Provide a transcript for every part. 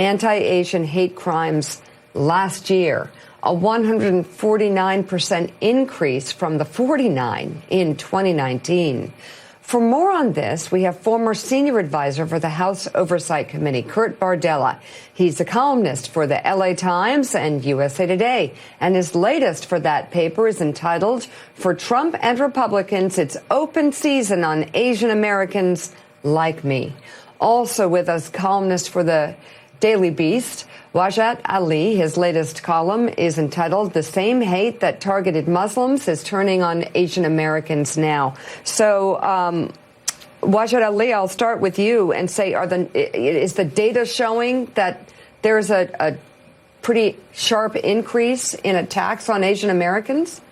anti-Asian hate crimes last year, a 149% increase from the 49 in 2019. For more on this, we have former senior advisor for the House Oversight Committee, Kurt Bardella. He's a columnist for the LA Times and USA Today, and his latest for that paper is entitled, "For Trump and Republicans, It's Open Season on Asian Americans Like Me." Also with us, columnist for the Daily Beast, Wajahat Ali. His latest column is entitled, "The Same Hate That Targeted Muslims is Turning on Asian Americans Now." So, Wajahat Ali, I'll start with you and say, is the data showing that there's a pretty sharp increase in attacks on Asian Americans?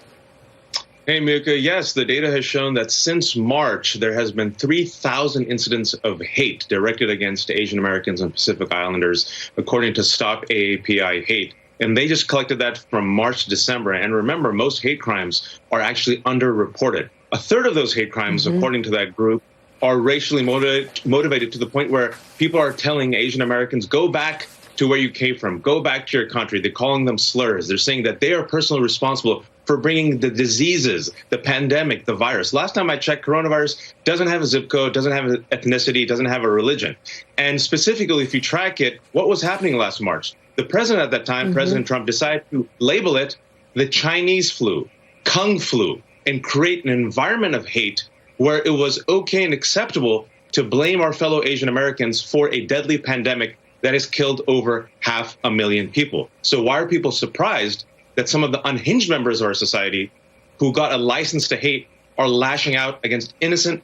Hey, Mika. Yes, the data has shown that since March, there has been 3,000 incidents of hate directed against Asian Americans and Pacific Islanders, according to Stop AAPI Hate. And they just collected that from March to December. And remember, most hate crimes are actually underreported. A third of those hate crimes, according to that group, are racially motivated to the point where people are telling Asian Americans, go back to where you came from, go back to your country. They're calling them slurs. They're saying that they are personally responsible for bringing the diseases, the pandemic, the virus. Last time I checked, coronavirus doesn't have a zip code, doesn't have an ethnicity, doesn't have a religion. And specifically, if you track it, what was happening last March? The president at that time, President Trump, decided to label it the Chinese flu, Kung flu, and create an environment of hate where it was okay and acceptable to blame our fellow Asian Americans for a deadly pandemic that has killed over 500,000 people. So why are people surprised that some of the unhinged members of our society who got a license to hate are lashing out against innocent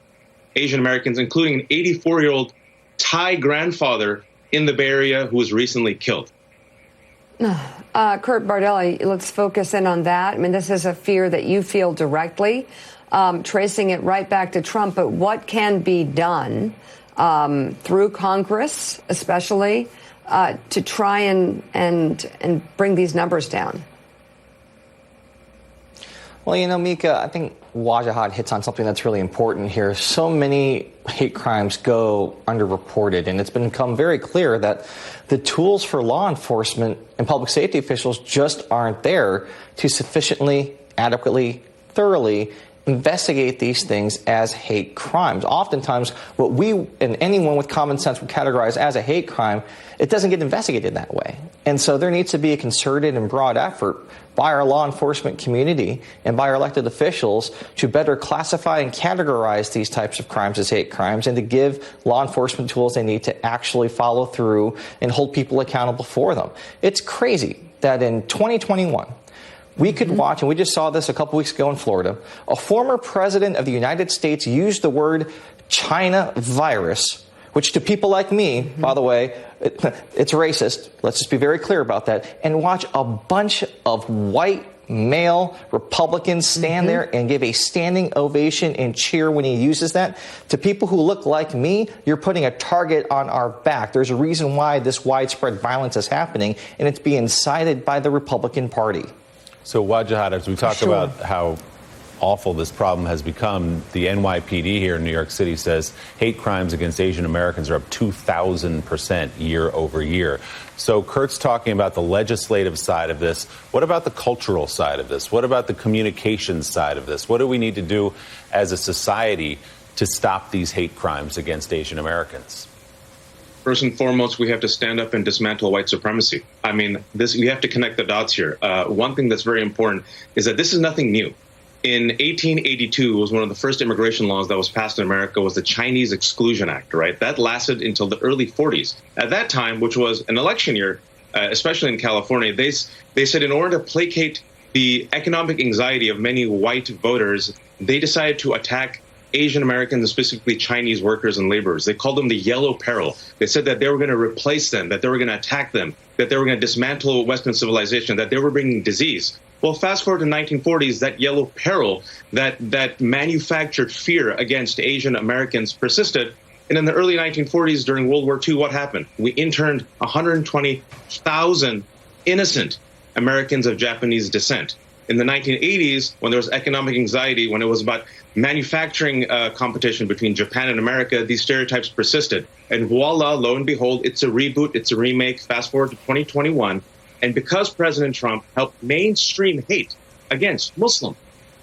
Asian Americans, including an 84-year-old Thai grandfather in the Bay Area who was recently killed? Kurt Bardella, let's focus in on that. I mean, this is a fear that you feel directly, tracing it right back to Trump. But what can be done through Congress, especially, to try and bring these numbers down? Well, you know, Mika, I think Wajahat hits on something that's really important here. So many hate crimes go underreported, and it's become very clear that the tools for law enforcement and public safety officials just aren't there to sufficiently, adequately, thoroughly investigate these things as hate crimes. Oftentimes, what we and anyone with common sense would categorize as a hate crime, it doesn't get investigated that way. And so there needs to be a concerted and broad effort by our law enforcement community and by our elected officials to better classify and categorize these types of crimes as hate crimes and to give law enforcement tools they need to actually follow through and hold people accountable for them. It's crazy that in 2021, we could watch, and we just saw this a couple weeks ago in Florida, a former president of the United States used the word China virus, which to people like me, by the way, it's racist. Let's just be very clear about that. And watch a bunch of white male Republicans stand there and give a standing ovation and cheer when he uses that. To people who look like me, you're putting a target on our back. There's a reason why this widespread violence is happening, and it's being incited by the Republican Party. So, Wajahat, as we talk about how awful this problem has become, the NYPD here in New York City says hate crimes against Asian Americans are up 2,000% year over year. So Kurt's talking about the legislative side of this. What about the cultural side of this? What about the communications side of this? What do we need to do as a society to stop these hate crimes against Asian Americans? First and foremost, we have to stand up and dismantle white supremacy. I mean, we have to connect the dots here. One thing that's very important is that this is nothing new. In 1882 was one of the first immigration laws that was passed in America was the Chinese Exclusion Act, right? That lasted until the early 40s. At that time, which was an election year, especially in California, they said in order to placate the economic anxiety of many white voters, they decided to attack Asian Americans, and specifically Chinese workers and laborers. They called them the yellow peril. They said that they were going to replace them, that they were going to attack them, that they were going to dismantle Western civilization, that they were bringing disease. Well, fast forward to the 1940s, that yellow peril, that manufactured fear against Asian Americans persisted. And in the early 1940s, during World War II, what happened? We interned 120,000 innocent Americans of Japanese descent. In the 1980s, when there was economic anxiety, when it was about manufacturing competition between Japan and America, these stereotypes persisted. And voila, lo and behold, it's a reboot, it's a remake. Fast forward to 2021. And because President Trump helped mainstream hate against Muslims,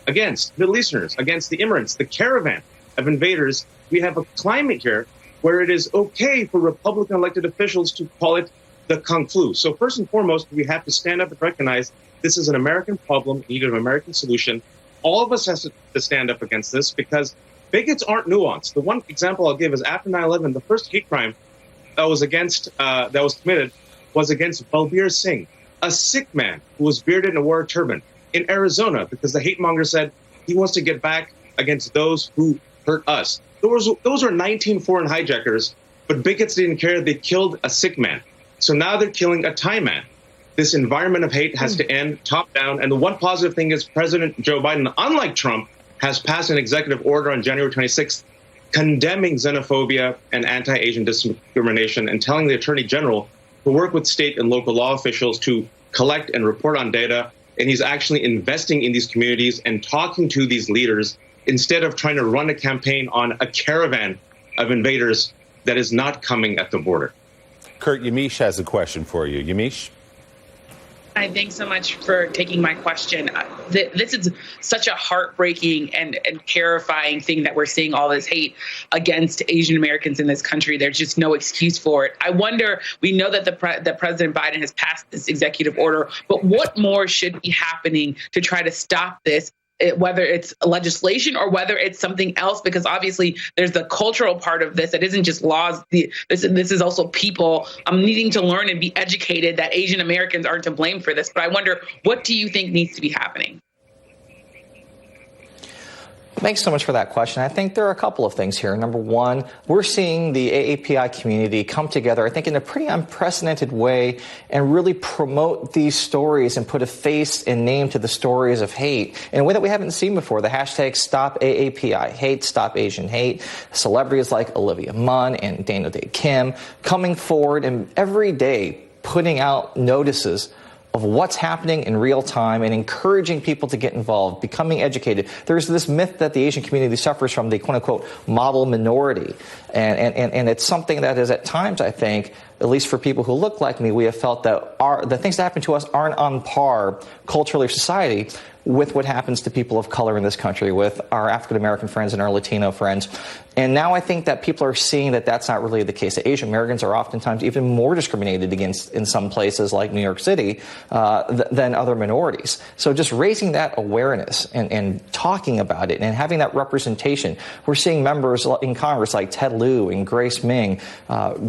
against Middle Easterners, against the immigrants, the caravan of invaders, we have a climate here where it is okay for Republican elected officials to call it the Kung Flu. So first and foremost, we have to stand up and recognize this is an American problem, needed an American solution. All of us has to stand up against this because bigots aren't nuanced. The one example I'll give is after 9/11, the first hate crime that was committed was against Balbir Singh, a Sikh man who was bearded and wore a turban in Arizona because the hate monger said he wants to get back against those who hurt us. Those are 19 foreign hijackers, but bigots didn't care. They killed a Sikh man. So now they're killing a Thai man. This environment of hate has to end top down. And the one positive thing is President Joe Biden, unlike Trump, has passed an executive order on January 26th condemning xenophobia and anti-Asian discrimination and telling the Attorney General to work with state and local law officials to collect and report on data. And he's actually investing in these communities and talking to these leaders instead of trying to run a campaign on a caravan of invaders that is not coming at the border. Kurt, Yamish has a question for you. Yamish? Hi, thanks so much for taking my question. This is such a heartbreaking and terrifying thing that we're seeing all this hate against Asian Americans in this country. There's just no excuse for it. I wonder, we know that that President Biden has passed this executive order, but what more should be happening to try to stop this? Whether it's legislation or whether it's something else, because obviously there's the cultural part of this. It isn't just laws. This is also people needing to learn and be educated that Asian Americans aren't to blame for this. But I wonder, what do you think needs to be happening? Thanks so much for that question. I think there are a couple of things here. Number one, we're seeing the AAPI community come together, I think, in a pretty unprecedented way and really promote these stories and put a face and name to the stories of hate in a way that we haven't seen before. The hashtag Stop AAPI Hate, Stop Asian Hate. Celebrities like Olivia Munn and Daniel Day Kim coming forward and every day putting out notices of what's happening in real time and encouraging people to get involved, becoming educated. There's this myth that the Asian community suffers from the quote-unquote model minority. And it's something that is at times, I think, at least for people who look like me, we have felt that the things that happen to us aren't on par culturally or society with what happens to people of color in this country, with our African-American friends and our Latino friends. And now I think that people are seeing that that's not really the case. That Asian Americans are oftentimes even more discriminated against in some places like New York City than other minorities. So just raising that awareness and talking about it and having that representation. We're seeing members in Congress like Ted Lieu and Grace Ming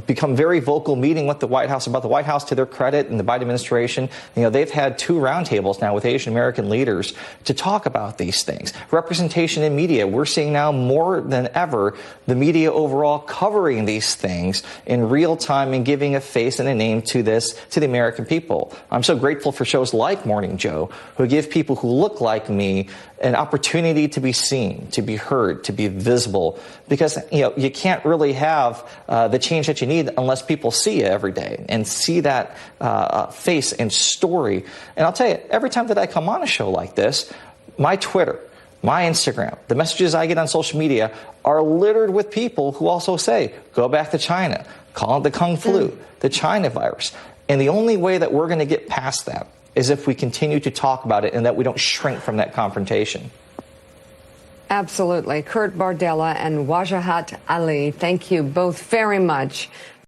become very vocal, meeting with the White House. About the White House, to their credit, and the Biden administration, they've had 2 roundtables now with Asian American leaders to talk about these things. Representation in media. We're seeing now more than ever the media overall covering these things in real time and giving a face and a name to the American people. I'm so grateful for shows like Morning Joe, who give people who look like me an opportunity to be seen, to be heard, to be visible, because you can't really have the change that you need unless people see you every day and see that face and story. And I'll tell you, every time that I come on a show like this, my Twitter, my Instagram, the messages I get on social media are littered with people who also say, go back to China, call it the Kung Flu, the China virus. And the only way that we're going to get past that is if we continue to talk about it and that we don't shrink from that confrontation. Absolutely. Kurt Bardella and Wajahat Ali, thank you both very much.